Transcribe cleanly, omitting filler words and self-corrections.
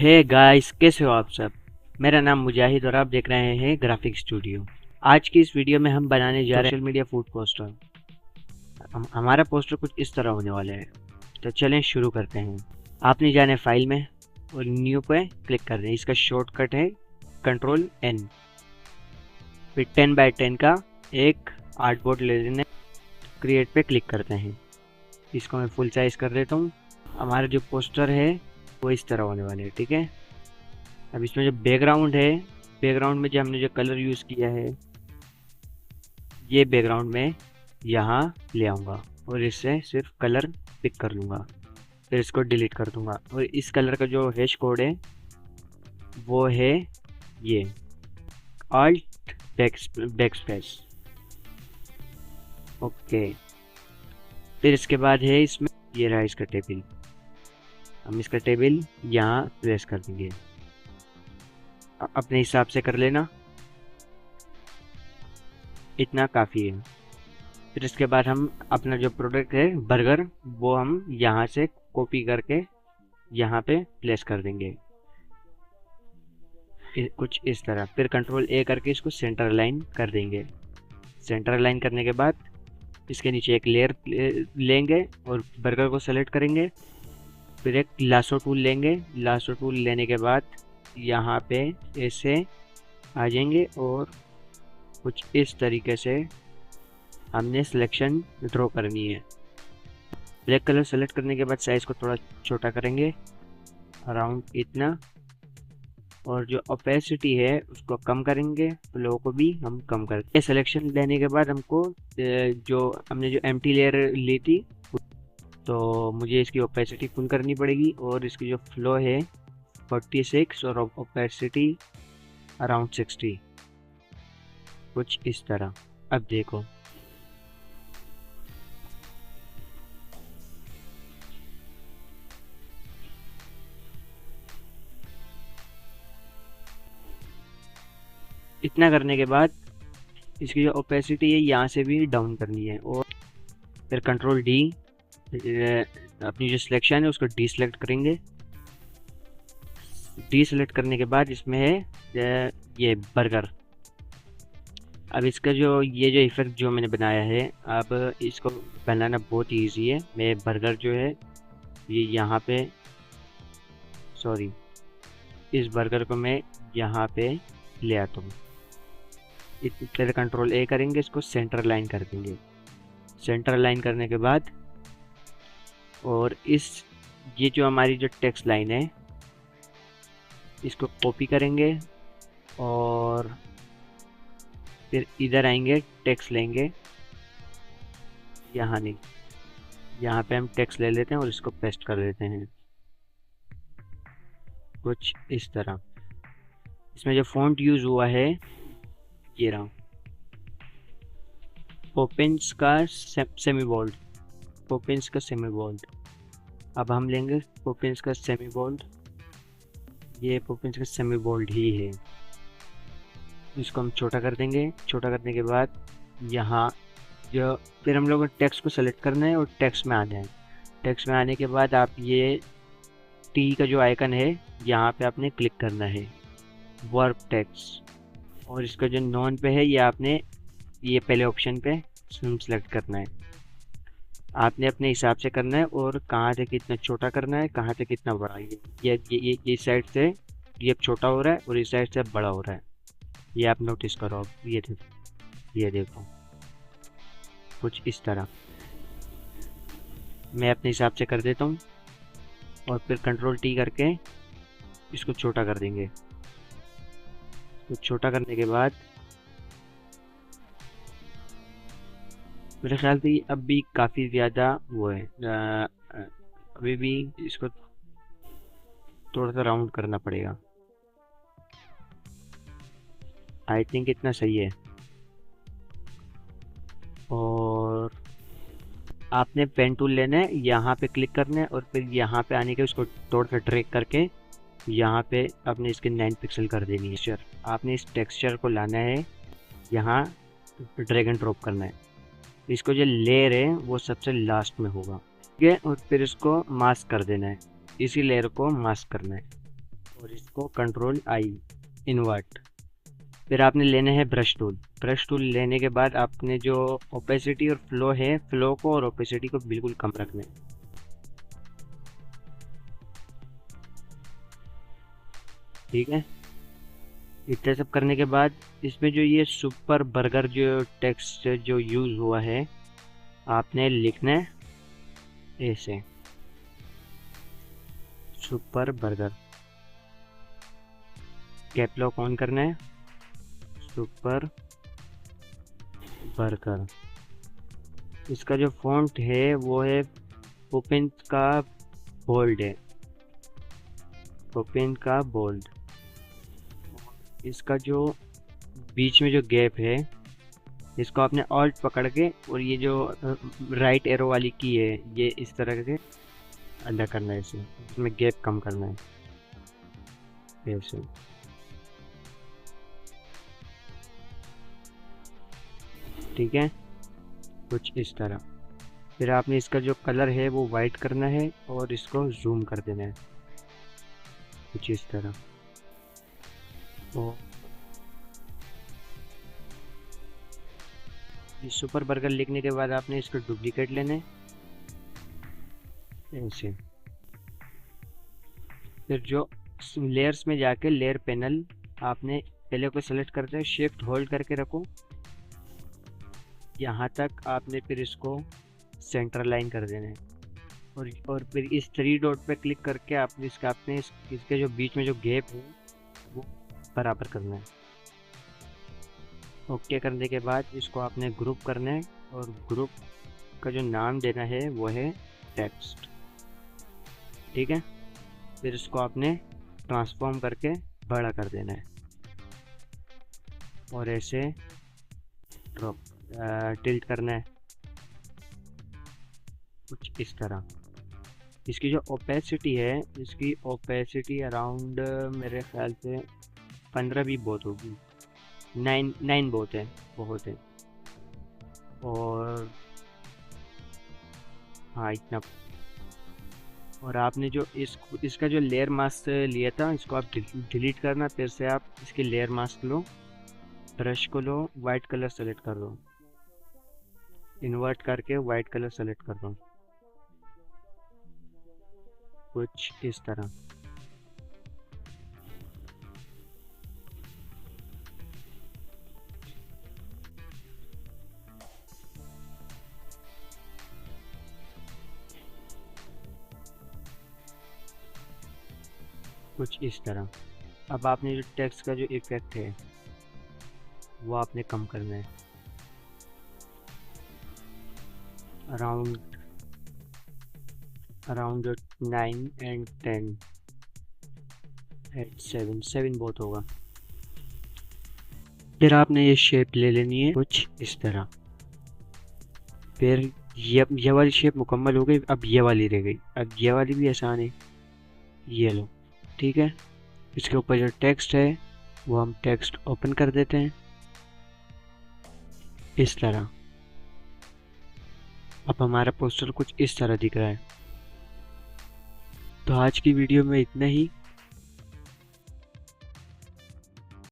Hey guys, कैसे हो आप सब। मेरा नाम मुजाहिद और आप देख रहे हैं ग्राफिक स्टूडियो। आज की इस वीडियो में हम बनाने जा रहे हैं सोशल मीडिया फूड पोस्टर। हमारा पोस्टर कुछ इस तरह होने वाला है। तो चलें शुरू करते हैं। आपने जाना है फाइल में और न्यू पे क्लिक कर दें। इसका शॉर्टकट है Ctrl+N। फिर 10x10 का एक आर्टबोर्ड ले लेना। क्रिएट पे क्लिक करते हैं। इसको मैं फुल साइज कर देता हूँ। हमारा जो पोस्टर है वो इस तरह होने वाले है, ठीक है। अब इसमें जो बैकग्राउंड है, बैकग्राउंड में जो हमने जो कलर यूज़ किया है, ये बैकग्राउंड में यहाँ ले आऊँगा और इससे सिर्फ कलर पिक कर लूँगा। फिर इसको डिलीट कर दूँगा और इस कलर का जो हैश कोड है वो है ये Alt बैकस्पेस। ओके, फिर इसके बाद है इसमें ये रहा इसका टेबल। हम इसका टेबल यहाँ प्लेस कर देंगे। अपने हिसाब से कर लेना, इतना काफ़ी है। फिर इसके बाद हम अपना जो प्रोडक्ट है बर्गर, वो हम यहाँ से कॉपी करके यहाँ पे प्लेस कर देंगे कुछ इस तरह। फिर Ctrl+A करके इसको सेंटर लाइन कर देंगे। सेंटर लाइन करने के बाद इसके नीचे एक लेयर लेंगे और बर्गर को सेलेक्ट करेंगे। फिर एक लासो टूल लेंगे। लासो टूल लेने के बाद यहाँ पे ऐसे आ जाएंगे और कुछ इस तरीके से हमने सिलेक्शन ड्रॉ करनी है। ब्लैक कलर सेलेक्ट करने के बाद साइज़ को थोड़ा छोटा करेंगे, अराउंड इतना। और जो ओपेसिटी है उसको कम करेंगे, फ्लो को भी हम कम करेंगे। सिलेक्शन लेने के बाद हमको जो हमने जो एम्प्टी लेयर ली थी, तो मुझे इसकी ओपेसिटी फुल करनी पड़ेगी और इसकी जो फ्लो है 46 और ओपेसिटी अराउंड 60, कुछ इस तरह। अब देखो, इतना करने के बाद इसकी जो ओपेसिटी है यहाँ से भी डाउन करनी है। और फिर Ctrl+D, अपनी जो सिलेक्शन है उसको डी सेलेक्ट करेंगे। डी सेलेक्ट करने के बाद इसमें है ये बर्गर। अब इसका जो ये जो इफेक्ट जो मैंने बनाया है, अब इसको बनाना बहुत ईजी है। मैं बर्गर जो है ये यहाँ पे, सॉरी, इस बर्गर को मैं यहाँ पे ले आता हूँ। इस तरह Ctrl+A करेंगे, इसको सेंटर लाइन कर देंगे। सेंटर लाइन करने के बाद और ये जो हमारी जो टेक्स्ट लाइन है इसको कॉपी करेंगे और फिर इधर आएंगे, टेक्स्ट लेंगे। यहाँ नहीं, यहाँ पे हम टेक्स्ट ले लेते हैं और इसको पेस्ट कर देते हैं कुछ इस तरह। इसमें जो फॉन्ट यूज़ हुआ है ये रहा, पोपिन्स का सेमी बोल्ड, पोपिन्स का सेमी बोल्ड। अब हम लेंगे पोपिन्स का सेमी बोल्ड। ये पोपिन्स का सेमी बोल्ड ही है। इसको हम छोटा कर देंगे। छोटा करने के बाद यहाँ जो फिर हम लोगों को टेक्स्ट को सेलेक्ट करना है और टेक्स्ट में आना है। टेक्स्ट में आने के बाद आप ये टी का जो आइकन है यहाँ पे आपने क्लिक करना है, वर्ब टेक्स्ट। और इसका जो नॉन पे है ये आपने ये पहले ऑप्शन पे सेलेक्ट करना है। आपने अपने हिसाब से करना है और कहाँ से कितना छोटा करना है, कहाँ से कितना बड़ा। ये साइड से ये छोटा हो रहा है और इस साइड से बड़ा हो रहा है। ये आप नोटिस करो। अब ये देखो कुछ इस तरह। मैं अपने हिसाब से कर देता हूँ और फिर Ctrl+T करके इसको छोटा कर देंगे। तो छोटा करने के बाद मेरे ख्याल से अब भी काफ़ी ज़्यादा वो है, अभी भी इसको थोड़ा सा राउंड करना पड़ेगा। आई थिंक इतना सही है। और आपने पेन टूल लेना है, यहाँ पे क्लिक करना है और फिर यहाँ पे आने के उसको थोड़ा सा ड्रैग करके यहाँ पे आपने इसके 9 पिक्सल कर देनी है। आपने इस टेक्सचर को लाना है, यहाँ ड्रैग एंड ड्रॉप करना है। इसको जो लेयर है वो सबसे लास्ट में होगा, ठीक है। और फिर इसको मास्क कर देना है, इसी लेयर को मास्क करना है। और इसको कंट्रोल आई इन्वर्ट। फिर आपने लेना है ब्रश टूल। ब्रश टूल लेने के बाद आपने जो ओपेसिटी और फ्लो है, फ्लो को और ओपेसिटी को बिल्कुल कम रखना है। ठीक है, इतना सब करने के बाद इसमें जो ये सुपर बर्गर जो टेक्स्ट जो यूज़ हुआ है, आपने लिखना है ऐसे, super burger. Cap lock on करना है, सुपर बर्गर। इसका जो फॉन्ट है वो है ओपन का बोल्ड है, ओपन का बोल्ड। इसका जो बीच में जो गैप है, इसको आपने ऑल्ट पकड़ के और ये जो राइट एरो वाली की है, ये इस तरह के अंदर करना है, इसे इसमें गैप कम करना है ऐसे। ठीक है, कुछ इस तरह। फिर आपने इसका जो कलर है वो वाइट करना है और इसको जूम कर देना है कुछ इस तरह। तो इस सुपर बर्गर लिखने के बाद आपने इसको डुप्लीकेट लेना है ऐसे। फिर जो लेयर्स में जाके लेयर पैनल आपने पहले को सेलेक्ट करते हैं, शिफ्ट होल्ड करके रखो यहाँ तक। आपने फिर इसको सेंटर लाइन कर देना है और फिर इस 3 डॉट पे क्लिक करके आपने इसके जो बीच में जो गैप है वो बराबर करना है। ओके करने के बाद इसको आपने ग्रुप करना है और ग्रुप का जो नाम देना है वो है टेक्स्ट। ठीक है, फिर इसको आपने ट्रांसफॉर्म करके बड़ा कर देना है और ऐसे ड्रॉप टिल्ट करना है कुछ इस तरह। इसकी जो ओपेसिटी है, इसकी ओपेसिटी अराउंड मेरे ख्याल से 15 भी बहुत होगी, 9 बहुत है, बहुत है। और हाँ इतना। और आपने जो इसका जो लेयर मास्क लिया था, इसको आप डिलीट करना। फिर से आप इसकी लेयर मास्क लो, ब्रश को लो, वाइट कलर सेलेक्ट कर लो, इन्वर्ट करके वाइट कलर सेलेक्ट कर लो कुछ इस तरह। कुछ इस तरह। अब आपने जो टेक्स्ट का जो इफेक्ट है वो आपने कम करना है, अराउंड 9 एंड 10 एट 7 बहुत होगा। फिर आपने ये शेप ले लेनी है कुछ इस तरह। फिर ये वाली शेप मुकम्मल हो गई, अब ये वाली रह गई। अब ये वाली भी आसान है, ये लो। ठीक है, इसके ऊपर जो टेक्स्ट है वो हम टेक्स्ट ओपन कर देते हैं इस तरह। अब हमारा पोस्टर कुछ इस तरह दिख रहा है। तो आज की वीडियो में इतना ही।